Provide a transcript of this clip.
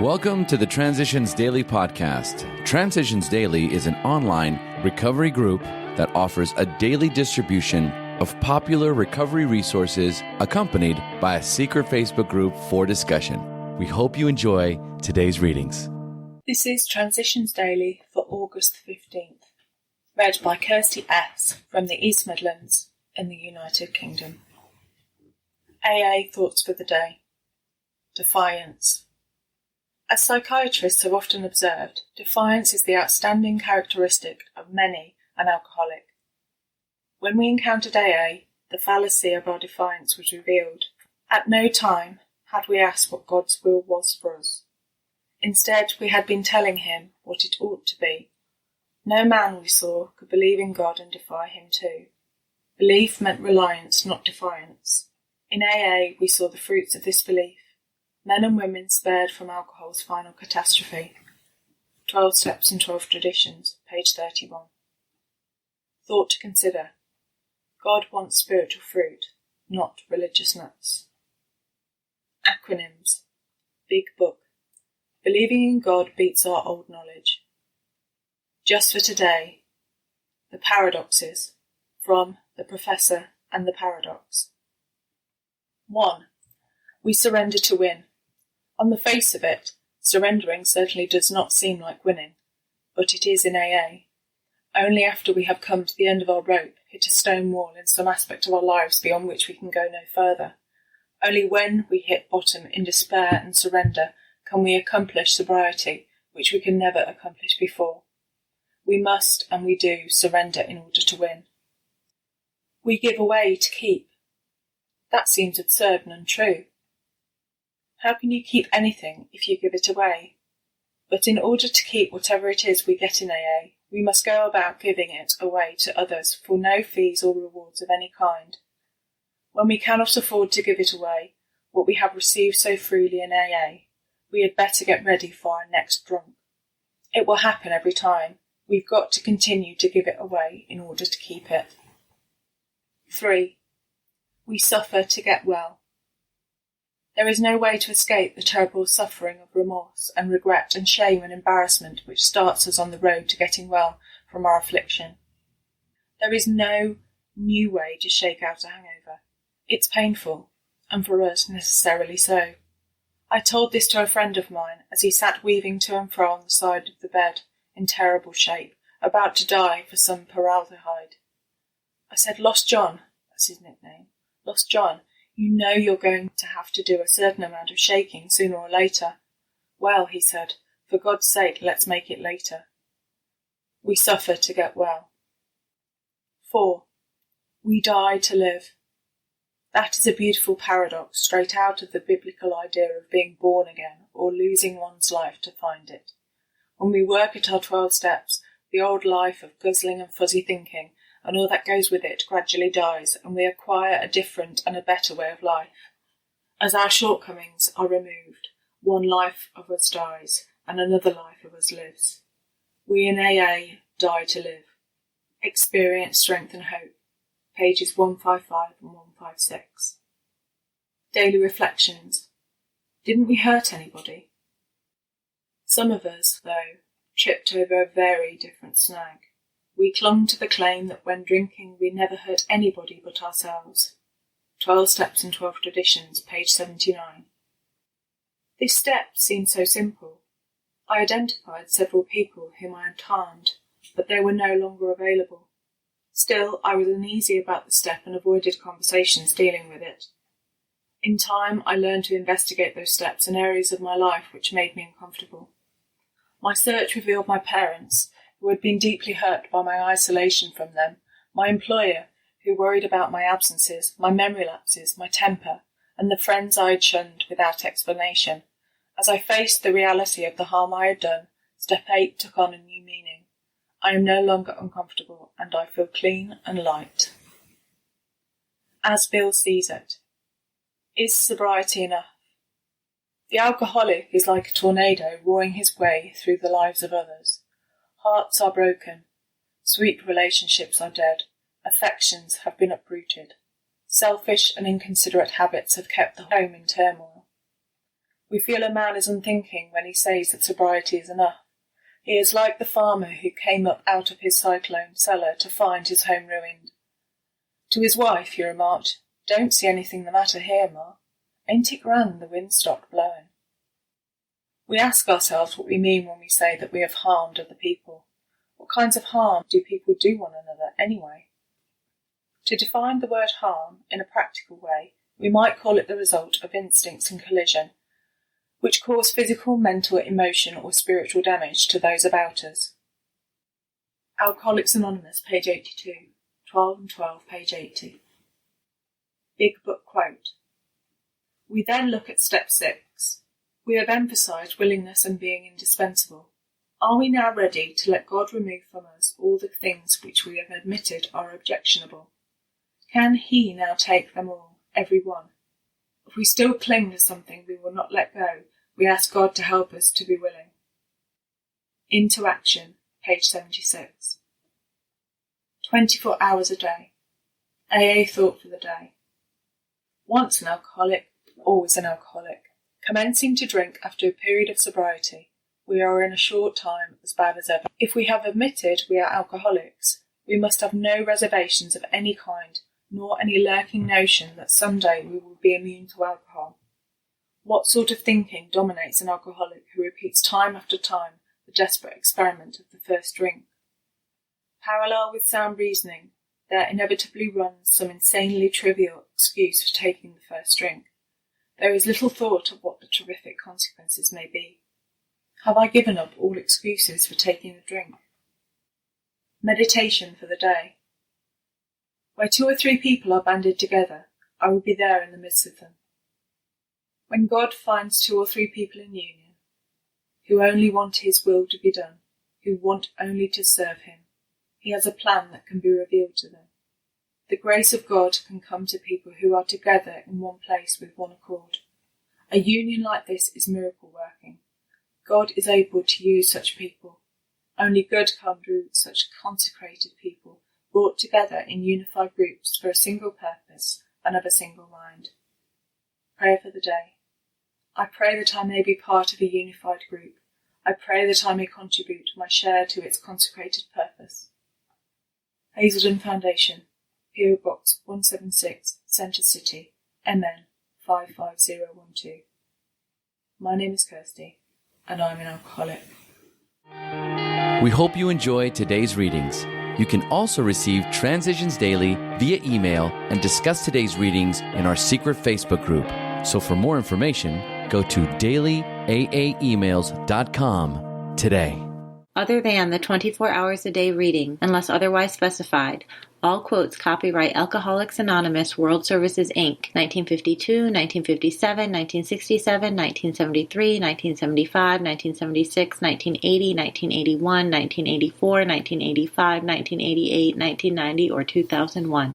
Welcome to the Transitions Daily podcast. Transitions Daily is an online recovery group that offers a daily distribution of popular recovery resources accompanied by a secret Facebook group for discussion. We hope you enjoy today's readings. This is Transitions Daily for August 15th, read by Kirsty S. from the East Midlands in the United Kingdom. AA Thoughts for the Day. Defiance. As psychiatrists have often observed, defiance is the outstanding characteristic of many an alcoholic. When we encountered AA, the fallacy of our defiance was revealed. At no time had we asked what God's will was for us. Instead, we had been telling him what it ought to be. No man we saw could believe in God and defy him too. Belief meant reliance, not defiance. In AA, we saw the fruits of this belief. Men and women spared from alcohol's final catastrophe. 12 Steps and 12 Traditions, page 31. Thought to consider. God wants spiritual fruit, not religious nuts. Acronyms. Big Book. Believing in God beats our old knowledge. Just for today. The Paradoxes. From The Professor and the Paradox. 1. We surrender to win. On the face of it, surrendering certainly does not seem like winning, but it is in AA. Only after we have come to the end of our rope, hit a stone wall in some aspect of our lives beyond which we can go no further. Only when we hit bottom in despair and surrender can we accomplish sobriety, which we can never accomplish before. We must, and we do, surrender in order to win. We give away to keep. That seems absurd and untrue. How can you keep anything if you give it away? But in order to keep whatever it is we get in AA, we must go about giving it away to others for no fees or rewards of any kind. When we cannot afford to give it away, what we have received so freely in AA, we had better get ready for our next drunk. It will happen every time. We've got to continue to give it away in order to keep it. 3. We suffer to get well. There is no way to escape the terrible suffering of remorse and regret and shame and embarrassment which starts us on the road to getting well from our affliction. There is no new way to shake out a hangover. It's painful, and for us necessarily so. I told this to a friend of mine as he sat weaving to and fro on the side of the bed, in terrible shape, about to die for some paraldehyde. I said, "Lost John," that's his nickname, "Lost John, you know you're going to have to do a certain amount of shaking sooner or later." "Well," he said, "for God's sake, let's make it later." We suffer to get well. 4. We die to live. That is a beautiful paradox straight out of the biblical idea of being born again or losing one's life to find it. When we work at our 12 steps, the old life of guzzling and fuzzy thinking and all that goes with it gradually dies, and we acquire a different and a better way of life. As our shortcomings are removed, one life of us dies, and another life of us lives. We in AA die to live. Experience, strength and hope. Pages 155 and 156. Daily Reflections. Didn't we hurt anybody? Some of us, though, tripped over a very different snag. We clung to the claim that when drinking we never hurt anybody but ourselves. 12 Steps and 12 Traditions, page 79. This step seemed so simple. I identified several people whom I had harmed, but they were no longer available. Still, I was uneasy about the step and avoided conversations dealing with it. In time, I learned to investigate those steps in areas of my life which made me uncomfortable. My search revealed my parents, who had been deeply hurt by my isolation from them, my employer, who worried about my absences, my memory lapses, my temper, and the friends I had shunned without explanation. As I faced the reality of the harm I had done, step 8 took on a new meaning. I am no longer uncomfortable, and I feel clean and light. As Bill sees it. Is sobriety enough? The alcoholic is like a tornado roaring his way through the lives of others. Hearts are broken, sweet relationships are dead, affections have been uprooted. Selfish and inconsiderate habits have kept the home in turmoil. We feel a man is unthinking when he says that sobriety is enough. He is like the farmer who came up out of his cyclone cellar to find his home ruined. To his wife he remarked, "Don't see anything the matter here, Ma. Ain't it grand the wind stopped blowing?" We ask ourselves what we mean when we say that we have harmed other people. What kinds of harm do people do one another anyway? To define the word harm in a practical way, we might call it the result of instincts in collision, which cause physical, mental, emotional or spiritual damage to those about us. Alcoholics Anonymous, page 82, 12 and 12, page 80. Big Book Quote. We then look at step 6. We have emphasised willingness and being indispensable. Are we now ready to let God remove from us all the things which we have admitted are objectionable? Can He now take them all, every one? If we still cling to something we will not let go, we ask God to help us to be willing. Into Action, page 76. 24 hours a day. AA thought for the day. Once an alcoholic, always an alcoholic. Commencing to drink after a period of sobriety, we are in a short time as bad as ever. If we have admitted we are alcoholics, we must have no reservations of any kind, nor any lurking notion that someday we will be immune to alcohol. What sort of thinking dominates an alcoholic who repeats time after time the desperate experiment of the first drink? Parallel with sound reasoning, there inevitably runs some insanely trivial excuse for taking the first drink. There is little thought of what the terrific consequences may be. Have I given up all excuses for taking a drink? Meditation for the day. Where 2 or 3 people are banded together, I will be there in the midst of them. When God finds 2 or 3 people in union, who only want His will to be done, who want only to serve Him, He has a plan that can be revealed to them. The grace of God can come to people who are together in one place with one accord. A union like this is miracle working. God is able to use such people. Only good comes through such consecrated people, brought together in unified groups for a single purpose and of a single mind. Prayer for the day. I pray that I may be part of a unified group. I pray that I may contribute my share to its consecrated purpose. Hazelden Foundation, P.O. Box 176, Centre City, MN 55012. My name is Kirsty, and I'm an alcoholic. We hope you enjoyed today's readings. You can also receive Transitions Daily via email and discuss today's readings in our secret Facebook group. So for more information, go to dailyaaemails.com today. Other than the 24 hours a day reading, unless otherwise specified, all quotes copyright Alcoholics Anonymous World Services, Inc., 1952, 1957, 1967, 1973, 1975, 1976, 1980, 1981, 1984, 1985, 1988, 1990, or 2001.